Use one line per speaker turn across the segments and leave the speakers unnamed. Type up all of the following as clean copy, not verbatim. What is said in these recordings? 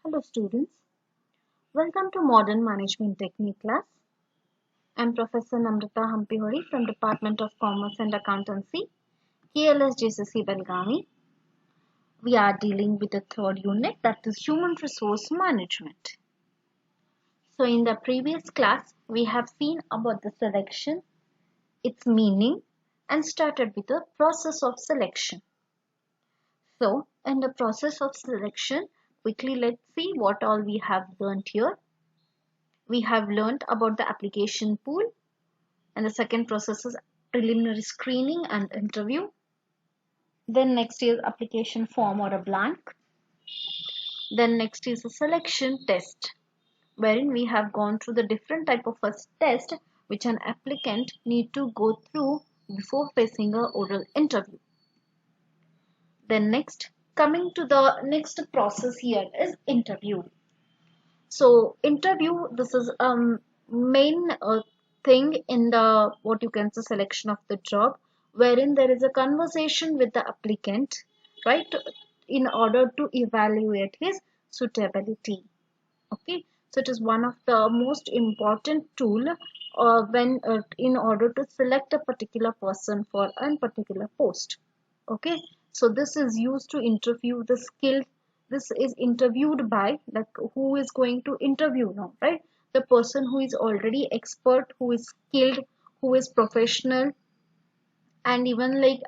Hello students, welcome to Modern Management Technique class. I am Professor Namrata Hampihori from Department of Commerce and Accountancy, KLS Belgavi. We are dealing with the third unit, that is Human Resource Management. So in the previous class, we have seen about the selection, its meaning, and started with the process of selection. So in the process of selection, quickly let's see what all we have learned here. We have learned about the application pool, and the second process is preliminary screening and interview. Then next is application form or a blank. Then next is a selection test, wherein we have gone through the different type of a test which an applicant need to go through before facing a oral interview. Then next, coming to the next process here is interview. So interview, this is main thing in the what you can say selection of the job, wherein there is a conversation with the applicant, right, in order to evaluate his suitability. Okay, so it is one of the most important tool when in order to select a particular person for a particular post. Okay, so this is used to interview the skilled. This is interviewed by, like, who is going to interview now, right? The person who is already expert, who is skilled, who is professional, and even like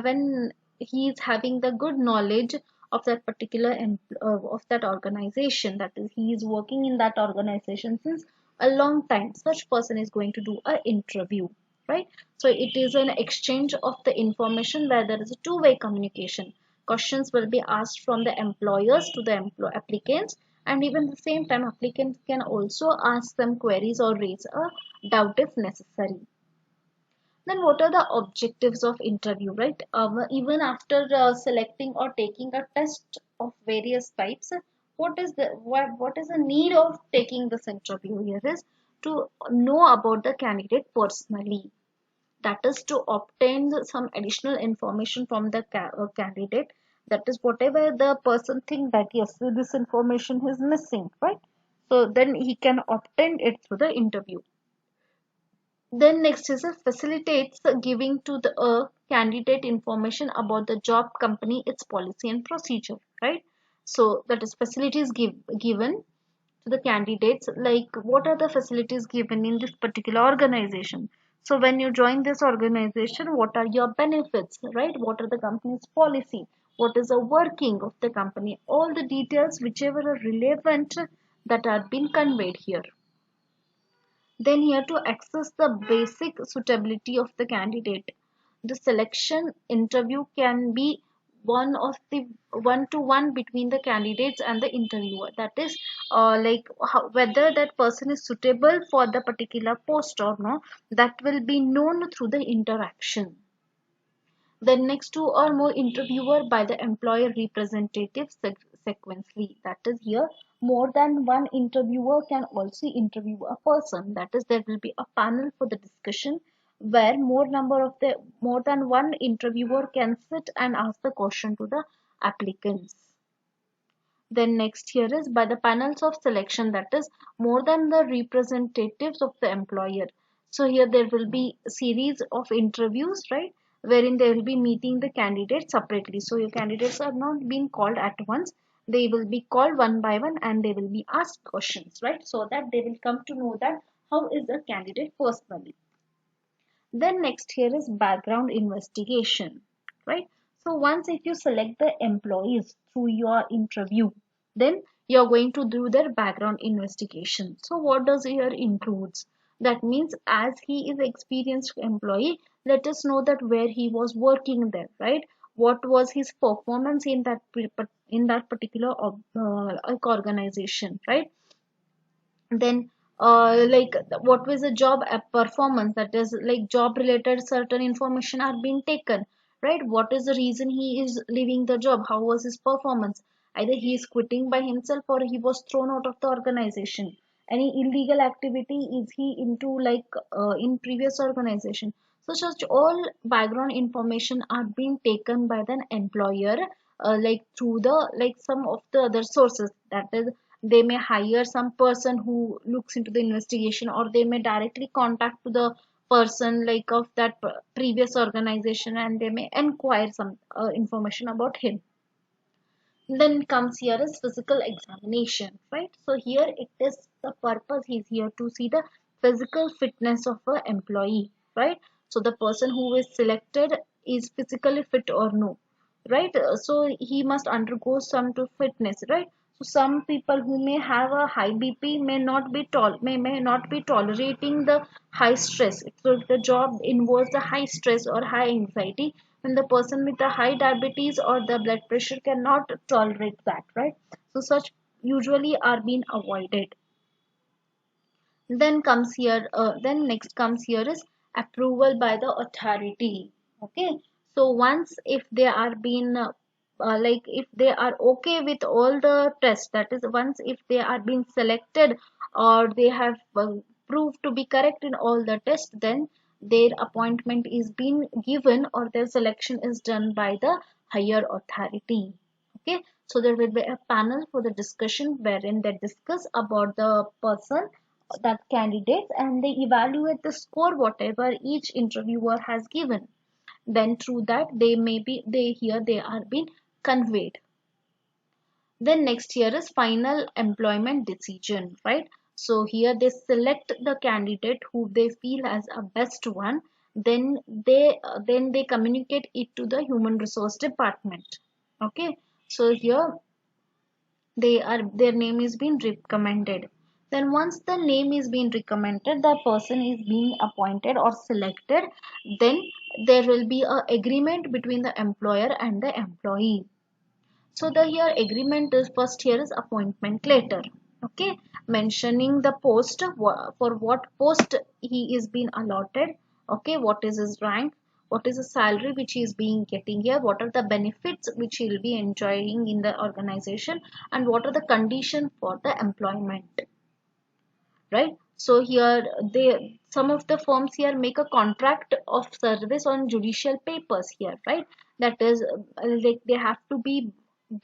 when he is having the good knowledge of that particular of that organization, that is he is working in that organization since a long time, such person is going to do a interview, right? So it is an exchange of the information where there is a two-way communication. Questions will be asked from the employers to the applicants, and even the same time applicants can also ask them queries or raise a doubt if necessary. Then what are the objectives of interview, right? Even after selecting or taking a test of various types, what is the need of taking this interview here is to know about the candidate personally. That is to obtain some additional information from the candidate. That is whatever the person think that yes, this information is missing, right? So then he can obtain it through the interview. Then next is a facilitates giving to the candidate information about the job, company, its policy and procedure, right? So that is facilities given to the candidates, like what are the facilities given in this particular organization. So when you join this organization, what are your benefits, right? What are the company's policy? What is the working of the company? All the details whichever are relevant that are being conveyed here. Then here to access the basic suitability of the candidate. The selection interview can be one-to-one between the candidates and the interviewer. That is whether that person is suitable for the particular post or not. That will be known through the interaction. Then next, two or more interviewer by the employer representative sequentially. That is here more than one interviewer can also interview a person. That is there will be a panel for the discussion where more than one interviewer can sit and ask the question to the applicants. Then next here is by the panels of selection, that is more than the representatives of the employer. So here there will be a series of interviews, right, wherein they will be meeting the candidates separately. So your candidates are not being called at once. They will be called one by one and they will be asked questions, right, so that they will come to know that how is the candidate personally. Then next here is background investigation, right? So once if you select the employees through your interview, then you're going to do their background investigation. So what does here includes? That means as he is experienced employee, let us know that where he was working there, right? What was his performance in that particular organization, right? Then like what was the job performance, that is like job related certain information are being taken, right? What is the reason he is leaving the job? How was his performance? Either he is quitting by himself or he was thrown out of the organization. Any illegal activity is he into, like in previous organization. So such all background information are being taken by the employer like through the like some of the other sources. That is, they may hire some person who looks into the investigation, or they may directly contact to the person like of that previous organization, and they may inquire some information about him. Then comes here is physical examination, right? So here it is, the purpose is here to see the physical fitness of a employee, right? So the person who is selected is physically fit or no, right? So he must undergo some to fitness, right? So some people who may have a high BP may not be may not be tolerating the high stress. So if the job involves the high stress or high anxiety, then the person with the high diabetes or the blood pressure cannot tolerate that, right? So such usually are being avoided. Then next comes here is approval by the authority. Okay, so once if they are being like if they are okay with all the tests, that is once if they are being selected or they have proved to be correct in all the tests, then their appointment is being given or their selection is done by the higher authority. Okay, so there will be a panel for the discussion wherein they discuss about the person, that candidates, and they evaluate the score whatever each interviewer has given. Then through that they may be they here they are being conveyed. Then next here is final employment decision, right? So here they select the candidate who they feel as a best one. Then they communicate it to the human resource department. Okay, so here their name is being recommended. Then once the name is being recommended, the person is being appointed or selected, then there will be a agreement between the employer and the employee. So the here agreement is first here is appointment letter. Okay, mentioning the post, for what post he is being allotted. Okay, what is his rank, what is the salary which he is being getting here, what are the benefits which he will be enjoying in the organization, and what are the conditions for the employment, right? So here they some of the firms here make a contract of service on judicial papers here, right? That is like they have to be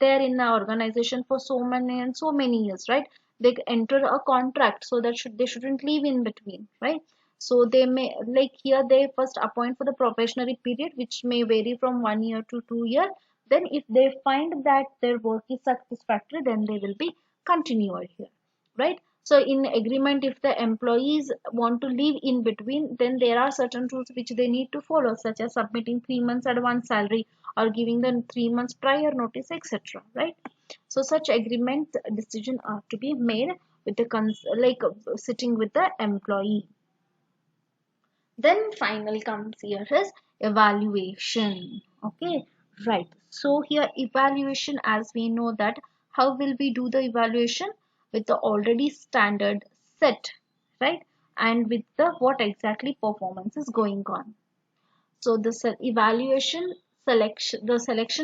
there in the organization for so many and so many years, right? They enter a contract so that they shouldn't leave in between, right? So they may like here they first appoint for the probationary period, which may vary from 1 year to 2 year. Then if they find that their work is satisfactory, then they will be continued here, right? So in agreement, if the employees want to leave in between, then there are certain rules which they need to follow, such as submitting 3 months advance salary or giving them 3 months prior notice, etc., right? So such agreement decision are to be made with the sitting with the employee. Then final comes here is evaluation. Okay, right. So here evaluation, as we know that how will we do the evaluation? With the already standard set, right? And with the what exactly performance is going on. So the selection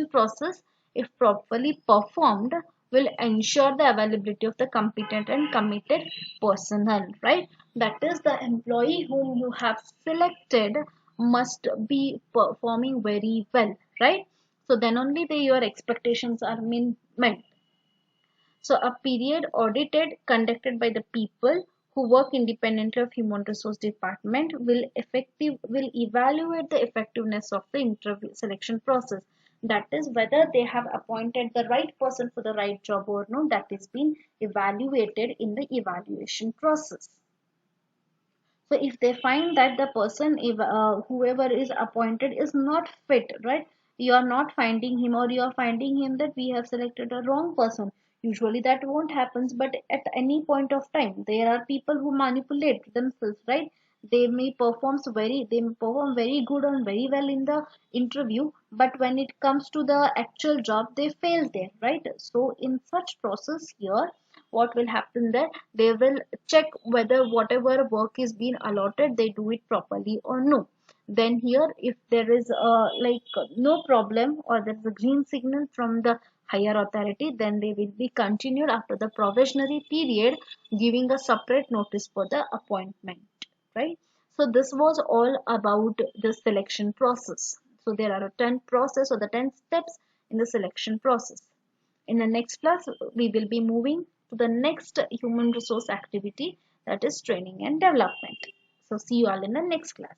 process, if properly performed, will ensure the availability of the competent and committed personnel, right? That is, the employee whom you have selected must be performing very well, right? So then only your expectations are met. So a period audited conducted by the people who work independently of human resource department will evaluate the effectiveness of the interview selection process. That is whether they have appointed the right person for the right job or no. That is being evaluated in the evaluation process. So if they find that the person, if whoever is appointed is not fit, right? You are not finding him, or you are finding him that we have selected a wrong person. Usually that won't happen, but at any point of time, there are people who manipulate themselves, right? They may perform very good and very well in the interview, but when it comes to the actual job, they fail there, right? So in such process here, what will happen there, they will check whether whatever work is being allotted they do it properly or no. Then here if there is no problem or there is a green signal from the higher authority, then they will be continued after the probationary period, giving a separate notice for the appointment, right? So this was all about the selection process. So there are 10 process or the 10 steps in the selection process. In the next class, we will be moving to the next human resource activity, that is training and development. So see you all in the next class.